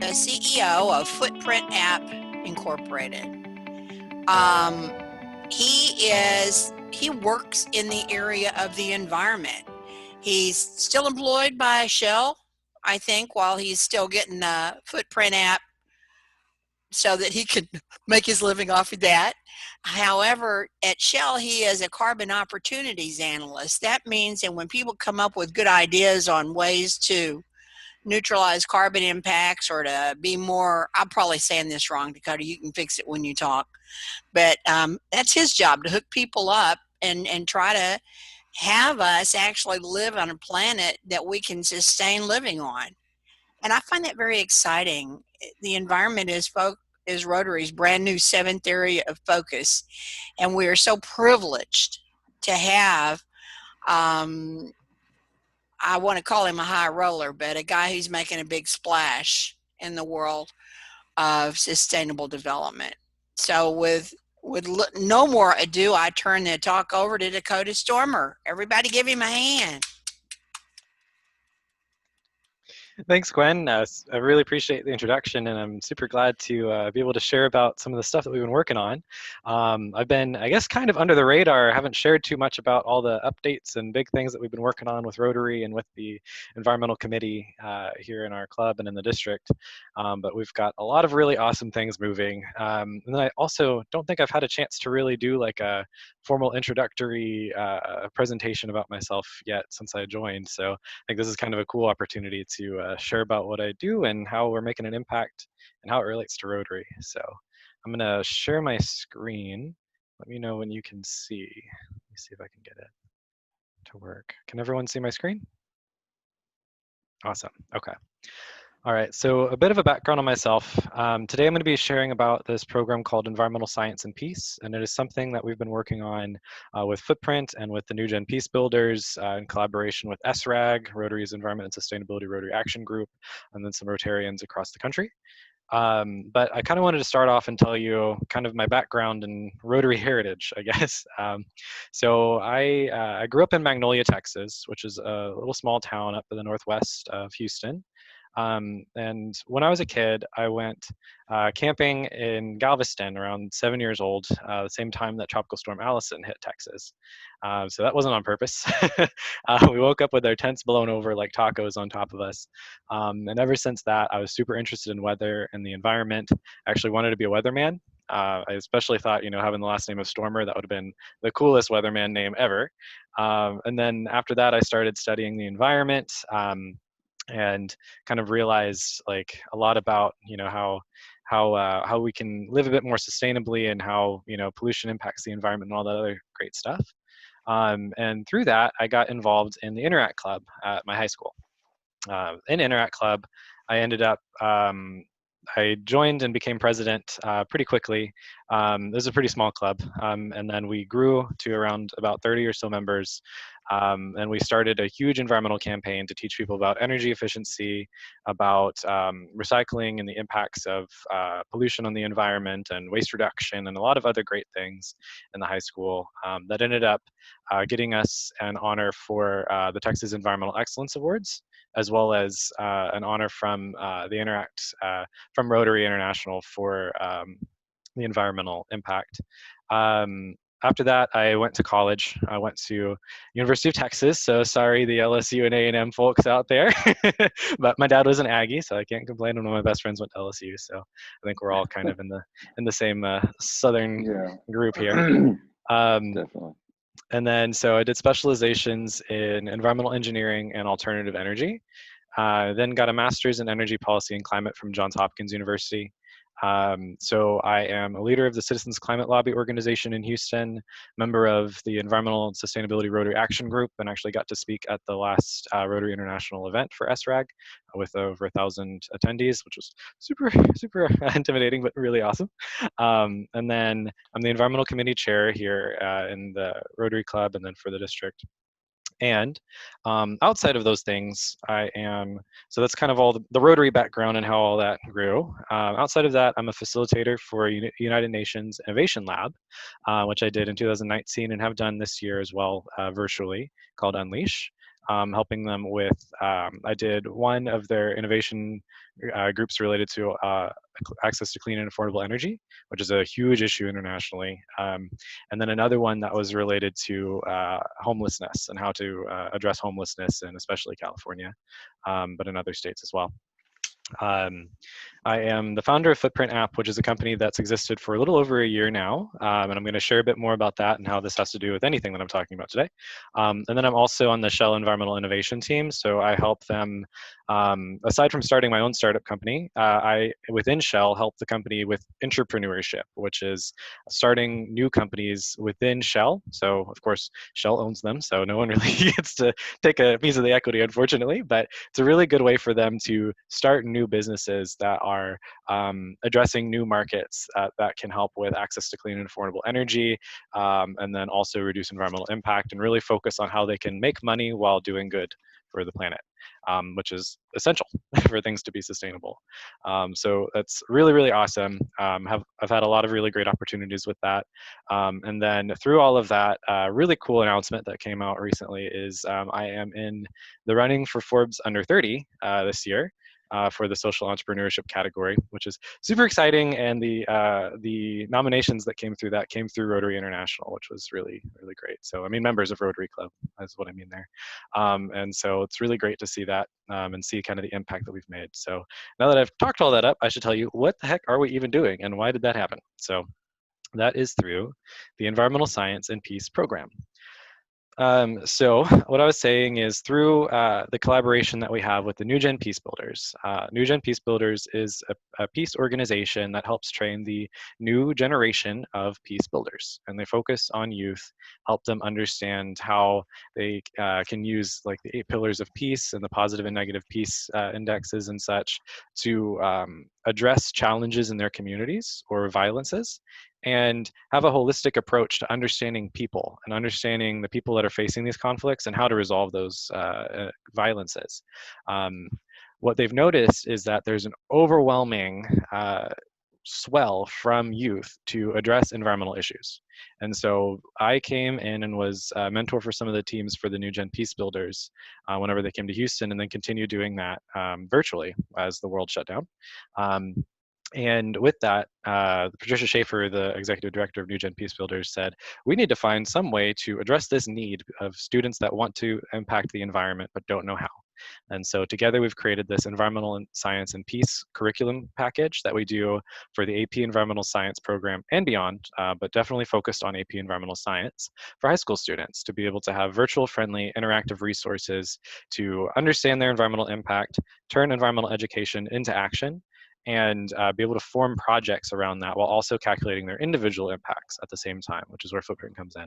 the CEO of Footprint App Incorporated. Um, he works in the area of the environment. He's still employed by Shell, I think, while he's still getting the Footprint App so that he could make his living off of that. However, at Shell, he is a carbon opportunities analyst. That means that when people come up with good ideas on ways to neutralize carbon impacts or to be more, I'm probably saying this wrong, Dakota, you can fix it when you talk, but that's his job, to hook people up and try to have us actually live on a planet that we can sustain living on. And I find that very exciting. The environment is Rotary's brand new 7th area of focus, and we are so privileged to have I want to call him a high roller, but a guy who's making a big splash in the world of sustainable development. So with no more ado, I turn the talk over to Dakota Stormer. Everybody give him a hand. Thanks, Gwen. I really appreciate the introduction, and I'm super glad to be able to share about some of the stuff that we've been working on. I've been, I guess, kind of under the radar. I haven't shared too much about all the updates and big things that we've been working on with Rotary and with the environmental committee here in our club and in the district. But we've got a lot of really awesome things moving. And then I also don't think I've had a chance to really do like a formal introductory presentation about myself yet since I joined. So I think this is kind of a cool opportunity to share about what I do and how we're making an impact and how it relates to Rotary. So I'm going to share my screen. Let me know when you can see. Let me see if I can get it to work. Can everyone see my screen? Awesome. Okay. All right, so a bit of a background on myself. Today I'm going to be sharing about this program called Environmental Science and Peace, and it is something that we've been working on with Footprint and with the New Gen Peace Builders in collaboration with SRAG, Rotary's Environment and Sustainability Rotary Action Group, and then some Rotarians across the country. But I kind of wanted to start off and tell you kind of my background and Rotary heritage, I guess. So I grew up in Magnolia, Texas, which is a little small town up in the northwest of Houston. And when I was a kid, I went camping in Galveston around 7 years old, the same time that Tropical Storm Allison hit Texas. So that wasn't on purpose. We woke up with our tents blown over like tacos on top of us. And ever since that, I was super interested in weather and the environment. I actually wanted to be a weatherman. I especially thought, having the last name of Stormer, that would have been the coolest weatherman name ever. And then after that, I started studying the environment. And kind of realized like a lot about how we can live a bit more sustainably and how pollution impacts the environment and all that other great stuff. And through that, I got involved in the Interact Club at my high school. In Interact Club, I ended up I joined and became president pretty quickly. It was a pretty small club, and then we grew to around about 30 or so members. And we started a huge environmental campaign to teach people about energy efficiency, about recycling and the impacts of pollution on the environment and waste reduction and a lot of other great things in the high school that ended up getting us an honor for the Texas Environmental Excellence Awards, as well as an honor from the Interact, from Rotary International for the environmental impact. After that, I went to college. I went to University of Texas, so sorry the LSU and A&M folks out there. But my dad was an Aggie, so I can't complain. One of my best friends went to LSU, so I think we're all kind of in the same southern group here. Definitely. And then so I did specializations in environmental engineering and alternative energy. Then got a master's in energy policy and climate from Johns Hopkins University. So I am a leader of the Citizens Climate Lobby organization in Houston, member of the Environmental and Sustainability Rotary Action Group, and actually got to speak at the last Rotary International event for SRAG with over 1,000 attendees, which was super intimidating, but really awesome. And then I'm the environmental committee chair here in the Rotary Club and then for the district. And outside of those things, so that's kind of all the Rotary background and how all that grew. Outside of that, I'm a facilitator for United Nations Innovation Lab, which I did in 2019 and have done this year as well virtually, called Unleash. helping them with, I did one of their innovation groups related to access to clean and affordable energy, which is a huge issue internationally. And then another one that was related to homelessness and how to address homelessness in especially California, but in other states as well. Um, I am the founder of Footprint App, which is a company that's existed for a little over a year now, and I'm going to share a bit more about that and how this has to do with anything that I'm talking about today. And then I'm also on the Shell Environmental Innovation team, so I help them, aside from starting my own startup company, I, within Shell, help the company with entrepreneurship, which is starting new companies within Shell. So, of course, Shell owns them, so no one really gets to take a piece of the equity, unfortunately, but it's a really good way for them to start new businesses that are addressing new markets that can help with access to clean and affordable energy, and then also reduce environmental impact and really focus on how they can make money while doing good for the planet, which is essential for things to be sustainable. So that's really, really awesome. I've had a lot of really great opportunities with that. And then through all of that, really cool announcement that came out recently is I am in the running for Forbes Under 30 this year. For the social entrepreneurship category, which is super exciting, and the nominations that came through Rotary International, which was really, really great. So I mean, members of Rotary Club is what I mean there, and so it's really great to see that and see kind of the impact that we've made. So now that I've talked all that up, I should tell you what the heck are we even doing and why did that happen? So that is through the Environmental Science and Peace program. So what I was saying is through the collaboration that we have with the New Gen Peace Builders. New Gen Peace Builders is a peace organization that helps train the new generation of peace builders. And they focus on youth, help them understand how they can use like the 8 pillars of peace and the positive and negative peace indexes and such to address challenges in their communities or violences, and have a holistic approach to understanding people and understanding the people that are facing these conflicts and how to resolve those violences. What they've noticed is that there's an overwhelming swell from youth to address environmental issues. And so I came in and was a mentor for some of the teams for the New Gen Peace Builders whenever they came to Houston, and then continued doing that virtually as the world shut down. And with that, Patricia Schaefer, the executive director of New Gen Peace Builders, said, we need to find some way to address this need of students that want to impact the environment but don't know how. And so together we've created this Environmental Science and Peace curriculum package that we do for the AP Environmental Science program and beyond, but definitely focused on AP Environmental Science for high school students to be able to have virtual friendly interactive resources to understand their environmental impact, turn environmental education into action, and be able to form projects around that while also calculating their individual impacts at the same time, which is where Footprint comes in.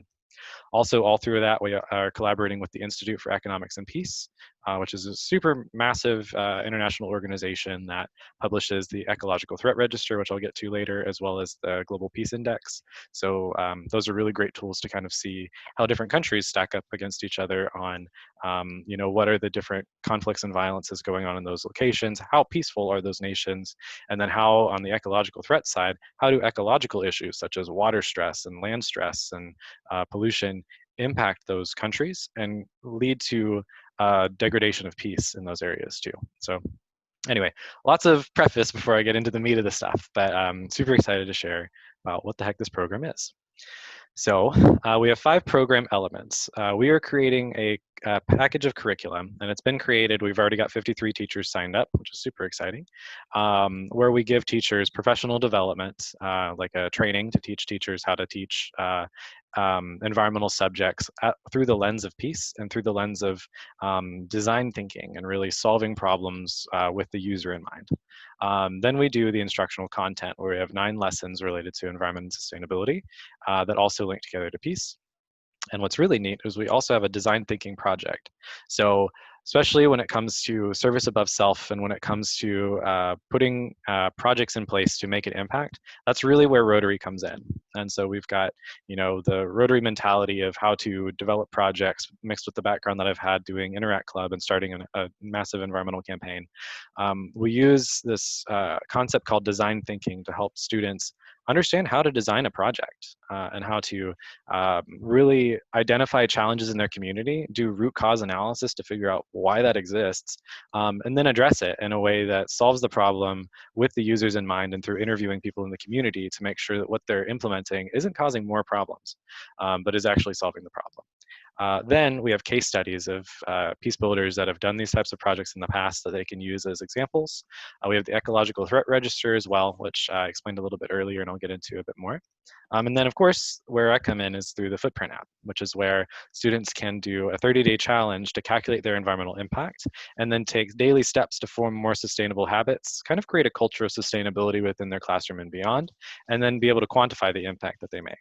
Also, all through that, we are collaborating with the Institute for Economics and Peace, which is a super massive international organization that publishes the Ecological Threat Register, which I'll get to later, as well as the Global Peace Index. So those are really great tools to kind of see how different countries stack up against each other on, you know, what are the different conflicts and violences going on in those locations, how peaceful are those nations, and then how, on the ecological threat side, how do ecological issues such as water stress and land stress and pollution impact those countries and lead to degradation of peace in those areas too. So anyway, lots of preface before I get into the meat of the stuff, but I'm super excited to share about what the heck this program is. So we have 5 program elements. We are creating a package of curriculum, and it's been created. We've already got 53 teachers signed up, which is super exciting, where we give teachers professional development, like a training to teach teachers how to teach environmental subjects through the lens of peace and through the lens of design thinking and really solving problems with the user in mind. Then we do the instructional content, where we have 9 lessons related to environment and sustainability that also link together to peace. And what's really neat is we also have a design thinking project. So especially when it comes to service above self and when it comes to putting projects in place to make an impact, that's really where Rotary comes in. And so we've got, you know, the Rotary mentality of how to develop projects mixed with the background that I've had doing Interact Club and starting a massive environmental campaign. We use this concept called design thinking to help students understand how to design a project and how to really identify challenges in their community, do root cause analysis to figure out why that exists, and then address it in a way that solves the problem with the users in mind and through interviewing people in the community to make sure that what they're implementing isn't causing more problems, but is actually solving the problem. Then we have case studies of peace builders that have done these types of projects in the past that they can use as examples. We have the Ecological Threat Register as well, which I explained a little bit earlier and I'll get into a bit more. And then of course, where I come in is through the Footprint app, which is where students can do a 30-day challenge to calculate their environmental impact and then take daily steps to form more sustainable habits, kind of create a culture of sustainability within their classroom and beyond, and then be able to quantify the impact that they make.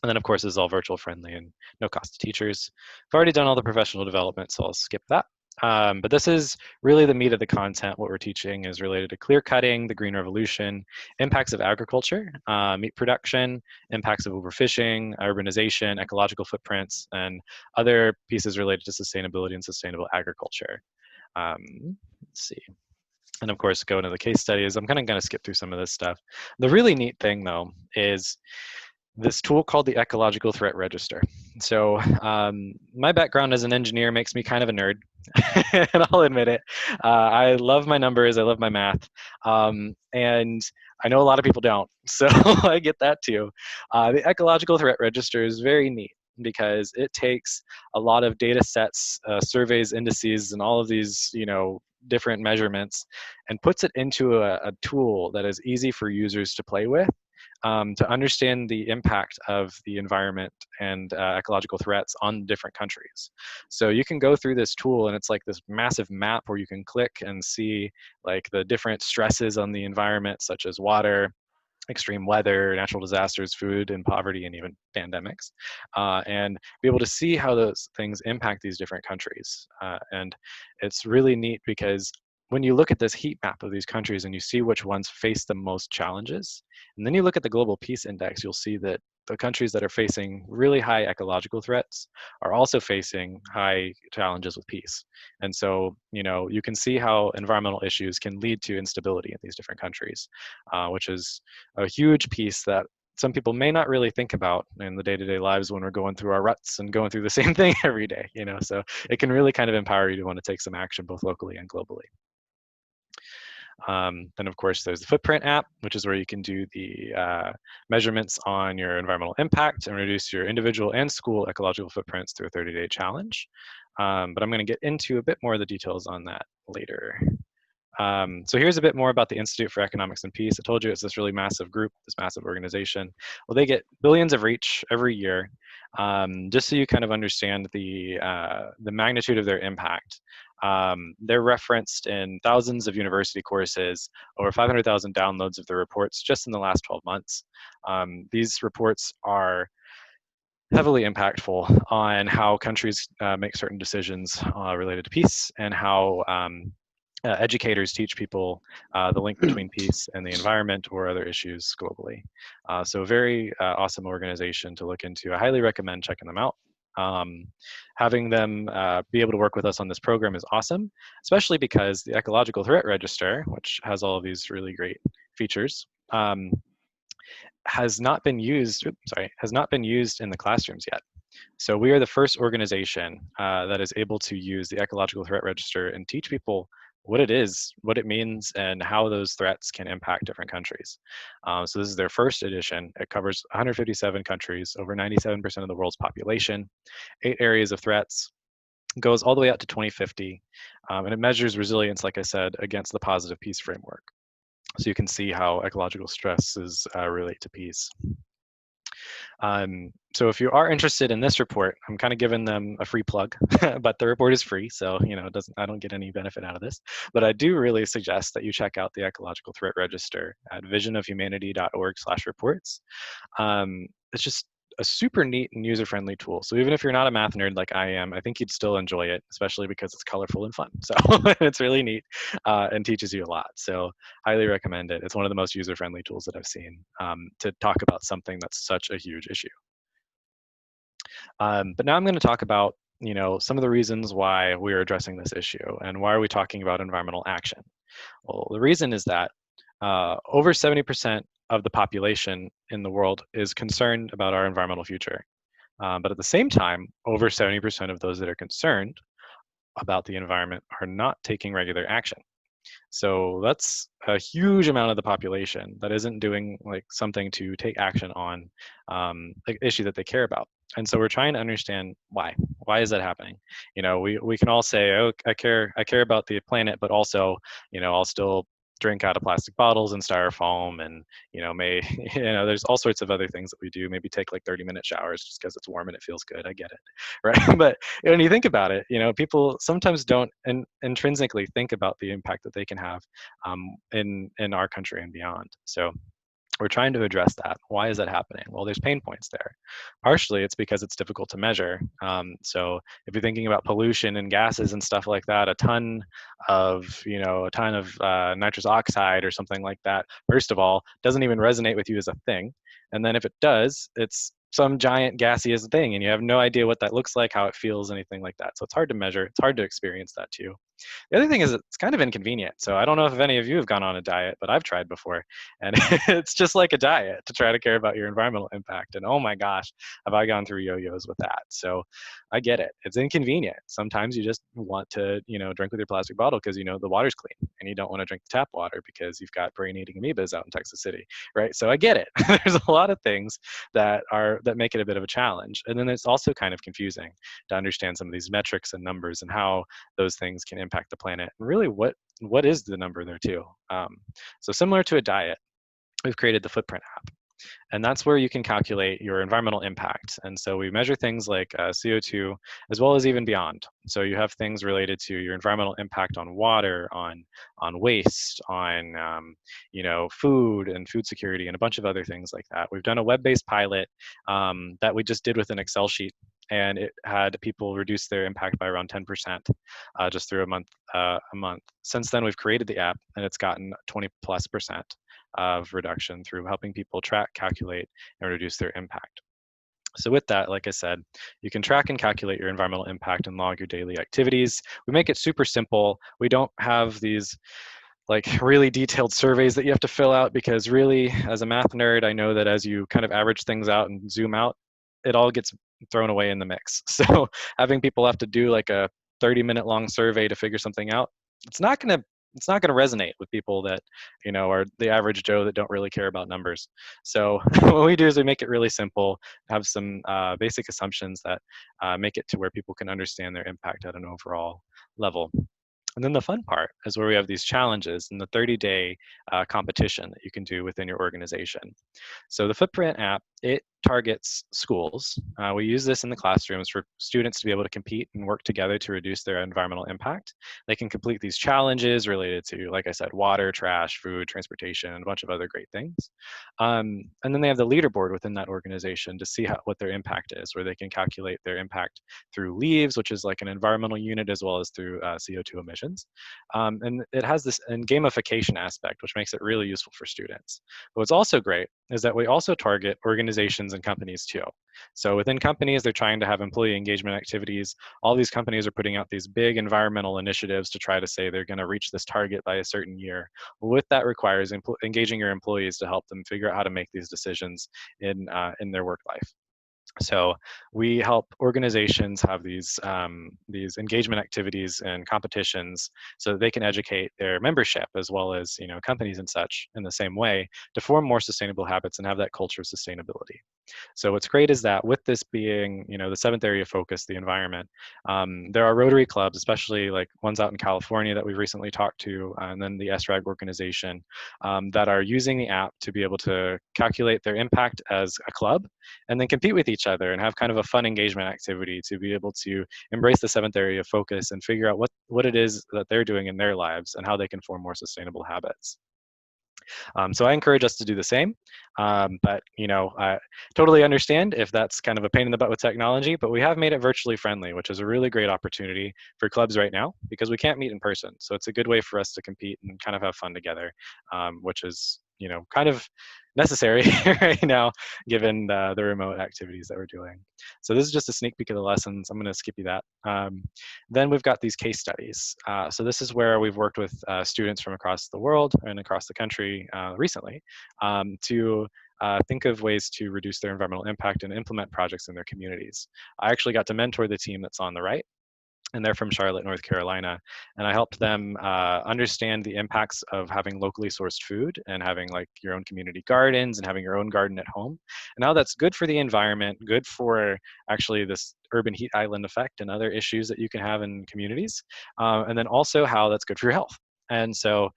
And then of course, this is all virtual friendly and no cost to teachers. I've already done all the professional development, so I'll skip that. But this is really the meat of the content. What we're teaching is related to clear cutting, the green revolution, impacts of agriculture, meat production, impacts of overfishing, urbanization, ecological footprints, and other pieces related to sustainability and sustainable agriculture. Let's see. And of course, go into the case studies. I'm kind of going to skip through some of this stuff. The really neat thing though is this tool called the Ecological Threat Register. So my background as an engineer makes me kind of a nerd, and I'll admit it. I love my numbers, I love my math, and I know a lot of people don't, so I get that too. The Ecological Threat Register is very neat because it takes a lot of data sets, surveys, indices, and all of these, different measurements and puts it into a tool that is easy for users to play with. To understand the impact of the environment and ecological threats on different countries. So you can go through this tool and it's like this massive map where you can click and see like the different stresses on the environment, such as water, extreme weather, natural disasters, food and poverty, and even pandemics, and be able to see how those things impact these different countries. And it's really neat because when you look at this heat map of these countries and you see which ones face the most challenges, and then you look at the Global Peace Index, you'll see that the countries that are facing really high ecological threats are also facing high challenges with peace. And so, you can see how environmental issues can lead to instability in these different countries, which is a huge piece that some people may not really think about in the day-to-day lives when we're going through our ruts and going through the same thing every day, so it can really kind of empower you to want to take some action both locally and globally. Then of course there's the Footprint app, which is where you can do the measurements on your environmental impact and reduce your individual and school ecological footprints through a 30-day challenge. But I'm going to get into a bit more of the details on that later. So here's a bit more about the Institute for Economics and Peace. I told you it's this really massive group, this massive organization. Well, they get billions of reach every year, just so you kind of understand the magnitude of their impact. They're referenced in thousands of university courses, over 500,000 downloads of their reports just in the last 12 months. These reports are heavily impactful on how countries make certain decisions related to peace and how educators teach people the link between peace and the environment or other issues globally. So very awesome organization to look into. I highly recommend checking them out. Having them be able to work with us on this program is awesome, especially because the Ecological Threat Register, which has all of these really great features, has not been used in the classrooms yet. So we are the first organization that is able to use the Ecological Threat Register and teach people what it is, what it means, and how those threats can impact different countries. So this is their first edition. It covers 157 countries, over 97% of the world's population, 8 areas of threats, goes all the way out to 2050, and it measures resilience, like I said, against the positive peace framework. So you can see how ecological stresses relate to peace. So if you are interested in this report, I'm kind of giving them a free plug, but the report is free, so I don't get any benefit out of this. But I do really suggest that you check out the Ecological Threat Register at visionofhumanity.org/reports. It's just a super neat and user-friendly tool. So even if you're not a math nerd like I am, I think you'd still enjoy it, especially because it's colorful and fun. So it's really neat and teaches you a lot. So highly recommend it. It's one of the most user-friendly tools that I've seen to talk about something that's such a huge issue. But now I'm going to talk about some of the reasons why we're addressing this issue and why are we talking about environmental action. Well, the reason is that over 70% of the population in the world is concerned about our environmental future. But at the same time, over 70% of those that are concerned about the environment are not taking regular action. So that's a huge amount of the population that isn't doing like something to take action on the issue that they care about. And so we're trying to understand why. Why is that happening? We can all say, oh, I care about the planet, but also, I'll still drink out of plastic bottles and styrofoam and there's all sorts of other things that we do, maybe take like 30-minute showers just because it's warm and it feels good. I get it. Right. But when you think about it, people sometimes don't intrinsically think about the impact that they can have in our country and beyond. So we're trying to address that. Why is that happening? Well, there's pain points there. Partially, it's because it's difficult to measure. So if you're thinking about pollution and gases and stuff like that, a ton of nitrous oxide or something like that, first of all, doesn't even resonate with you as a thing. And then if it does, it's some giant gaseous thing, and you have no idea what that looks like, how it feels, anything like that. So it's hard to measure. It's hard to experience that too. The other thing is it's kind of inconvenient. So I don't know if any of you have gone on a diet, but I've tried before. And it's just like a diet to try to care about your environmental impact. And oh my gosh, have I gone through yo-yos with that. So I get it. It's inconvenient. Sometimes you just want to, drink with your plastic bottle because the water's clean, and you don't want to drink the tap water because you've got brain-eating amoebas out in Texas City, right? So I get it. There's a lot of things that make it a bit of a challenge. And then it's also kind of confusing to understand some of these metrics and numbers and how those things can impact the planet, and really what is the number there too. So similar to a diet, we've created the Footprint app, and that's where you can calculate your environmental impact. And so we measure things like CO2 as well as even beyond. So you have things related to your environmental impact on water, on waste, on food and food security, and a bunch of other things like that. We've done a web-based pilot that we just did with an Excel sheet, and it had people reduce their impact by around 10% just through a month. Since then, we've created the app, and it's gotten 20+% of reduction through helping people track, calculate, and reduce their impact. So with that, like I said, you can track and calculate your environmental impact and log your daily activities. We make it super simple. We don't have these like really detailed surveys that you have to fill out, because really, as a math nerd, I know that as you kind of average things out and zoom out, it all gets thrown away in the mix. So having people have to do like a 30-minute long survey to figure something out, it's not going to resonate with people that are the average Joe that don't really care about numbers. So what we do is we make it really simple, have some basic assumptions that make it to where people can understand their impact at an overall level. And then the fun part is where we have these challenges and the 30-day competition that you can do within your organization. So the Footprint app, it targets schools. We use this in the classrooms for students to be able to compete and work together to reduce their environmental impact. They can complete these challenges related to, like I said, water, trash, food, transportation, and a bunch of other great things. And then they have the leaderboard within that organization to see what their impact is, where they can calculate their impact through leaves, which is like an environmental unit, as well as through CO2 emissions. And it has this gamification aspect, which makes it really useful for students. But what's also great is that we also target organizations and companies too. So within companies, they're trying to have employee engagement activities. All these companies are putting out these big environmental initiatives to try to say they're going to reach this target by a certain year. With that requires engaging your employees to help them figure out how to make these decisions in their work life. So we help organizations have these engagement activities and competitions so that they can educate their membership as well as companies and such in the same way to form more sustainable habits and have that culture of sustainability. So what's great is that with this being, the seventh area of focus, the environment, there are Rotary clubs, especially like ones out in California that we've recently talked to, and then the SRAG organization, that are using the app to be able to calculate their impact as a club and then compete with each other and have kind of a fun engagement activity to be able to embrace the seventh area of focus and figure out what it is that they're doing in their lives and how they can form more sustainable habits. So I encourage us to do the same, but I totally understand if that's kind of a pain in the butt with technology, but we have made it virtually friendly, which is a really great opportunity for clubs right now because we can't meet in person. So it's a good way for us to compete and kind of have fun together, which is kind of necessary right now, given the remote activities that we're doing. So this is just a sneak peek of the lessons. I'm going to skip you that. Then we've got these case studies. So this is where we've worked with students from across the world and across the country recently to think of ways to reduce their environmental impact and implement projects in their communities. I actually got to mentor the team that's on the right, and they're from Charlotte, North Carolina. And I helped them understand the impacts of having locally sourced food and having like your own community gardens and having your own garden at home. And how that's good for the environment, good for actually this urban heat island effect and other issues that you can have in communities. And then also how that's good for your health. And so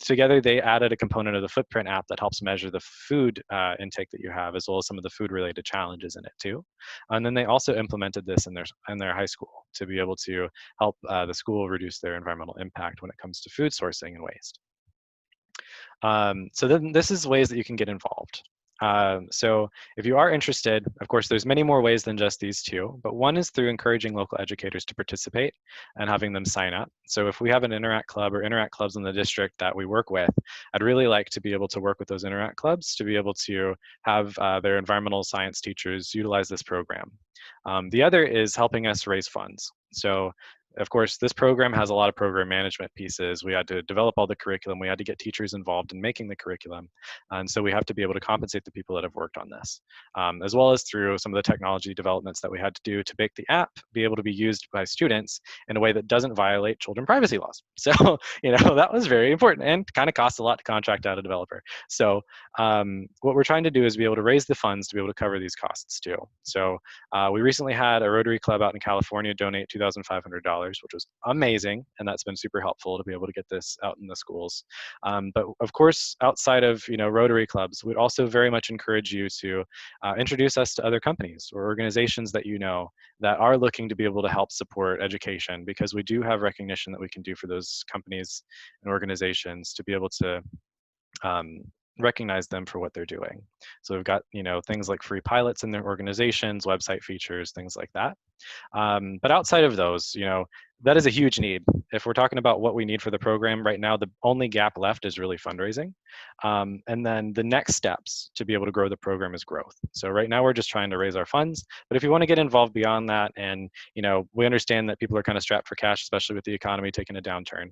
together they added a component of the Footprint app that helps measure the food intake that you have, as well as some of the food related challenges in it too. And then they also implemented this in their high school to be able to help the school reduce their environmental impact when it comes to food sourcing and waste. So then this is ways that you can get involved. So if you are interested, of course, there's many more ways than just these two, but one is through encouraging local educators to participate and having them sign up. So if we have an Interact Club or Interact Clubs in the district that we work with, I'd really like to be able to work with those Interact Clubs to be able to have their environmental science teachers utilize this program. The other is helping us raise funds. So of course, this program has a lot of program management pieces. We had to develop all the curriculum. We had to get teachers involved in making the curriculum. And so we have to be able to compensate the people that have worked on this, as well as through some of the technology developments that we had to do to make the app be able to be used by students in a way that doesn't violate children privacy laws. So, that was very important and kind of costs a lot to contract out a developer. So what we're trying to do is be able to raise the funds to be able to cover these costs too. So we recently had a Rotary Club out in California donate $2,500, which was amazing, and that's been super helpful to be able to get this out in the schools. But of course, outside of Rotary clubs, we'd also very much encourage you to introduce us to other companies or organizations that that are looking to be able to help support education, because we do have recognition that we can do for those companies and organizations to be able to recognize them for what they're doing. So we've got things like free pilots in their organizations, website features, things like that. But outside of those, that is a huge need. If we're talking about what we need for the program right now, the only gap left is really fundraising. And then the next steps to be able to grow the program is growth. So right now we're just trying to raise our funds, but if you want to get involved beyond that, and we understand that people are kind of strapped for cash, especially with the economy taking a downturn,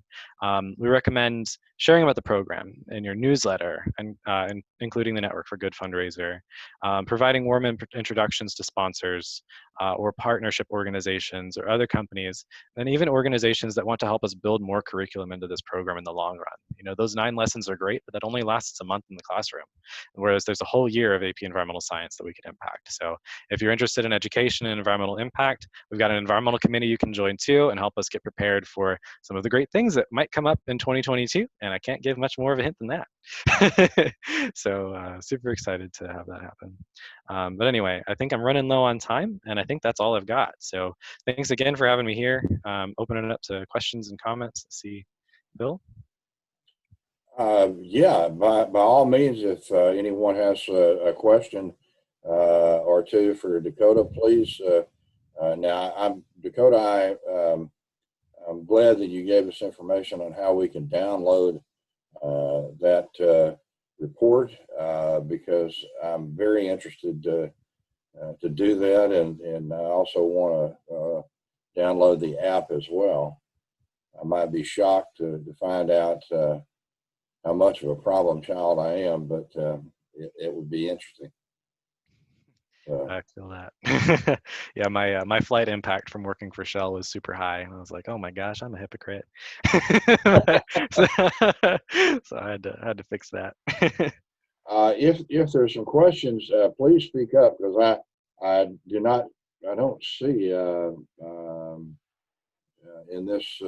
we recommend sharing about the program in your newsletter and including the Network for Good fundraiser, providing warm introductions to sponsors or partnership organizations or other companies, and even organizations that want to help us build more curriculum into this program in the long run. Those 9 lessons are great, but that only lasts a month in the classroom, whereas there's a whole year of AP Environmental Science that we can impact. So if you're interested in education and environmental impact, we've got an environmental committee you can join too and help us get prepared for some of the great things that might come up in 2022, and I can't give much more of a hint than that. So super excited to have that happen. But anyway, I think I'm running low on time, and I think that's all I've got. So thanks again for having me here. Opening it up to questions and comments. Let's see, Bill? Yeah, by all means, if anyone has a question or two for Dakota, please. Now, Dakota, I'm glad that you gave us information on how we can download that report, because I'm very interested to do that, and I also want to download the app as well. I might be shocked to find out how much of a problem child I am, but it would be interesting. I feel that. Yeah, my flight impact from working for Shell was super high, and I was like, oh my gosh, I'm a hypocrite. so, so I had to fix that. If there's some questions, please speak up, because I don't see in this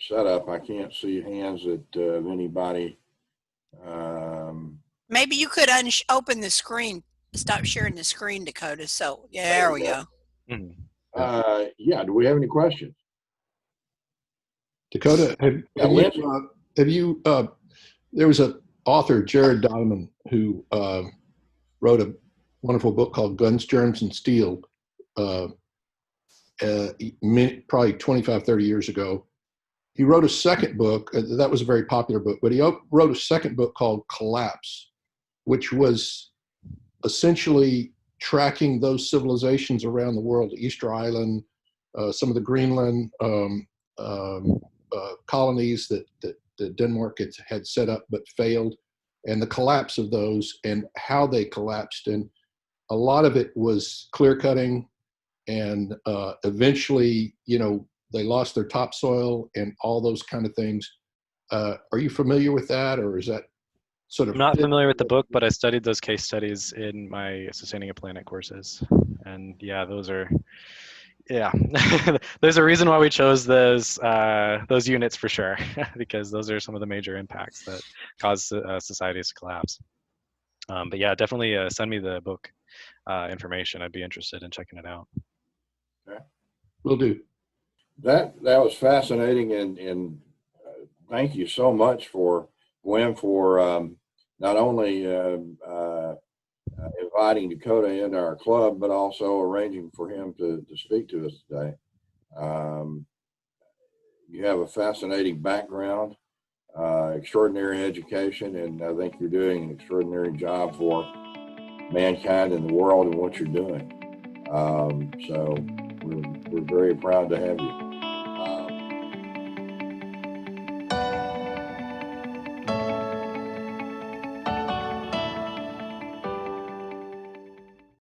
setup, I can't see hands of anybody. Maybe you could open the screen, stop sharing the screen, Dakota. So yeah, there we go. Mm-hmm. Yeah. Do we have any questions? Dakota, have you there was an author, Jared Diamond, who wrote a wonderful book called Guns, Germs, and Steel, probably 25, 30 years ago. he wrote a second book. That was a very popular book, but he wrote a second book called Collapse, which was essentially tracking those civilizations around the world, Easter Island, some of the Greenland colonies that Denmark had set up but failed, and the collapse of those and how they collapsed. And a lot of it was clear cutting, and eventually, they lost their topsoil and all those kind of things. Are you familiar with that, or is that sort of? I'm not familiar with the book, but I studied those case studies in my Sustaining a Planet courses. And yeah, there's a reason why we chose those units for sure, because those are some of the major impacts that cause societies to collapse. But yeah, definitely send me the book information. I'd be interested in checking it out. Okay. Will do. That was fascinating, and thank you so much for Gwen for not only inviting Dakota into our club, but also arranging for him to speak to us today. You have a fascinating background, extraordinary education, and I think you're doing an extraordinary job for mankind and the world and what you're doing. So we're very proud to have you.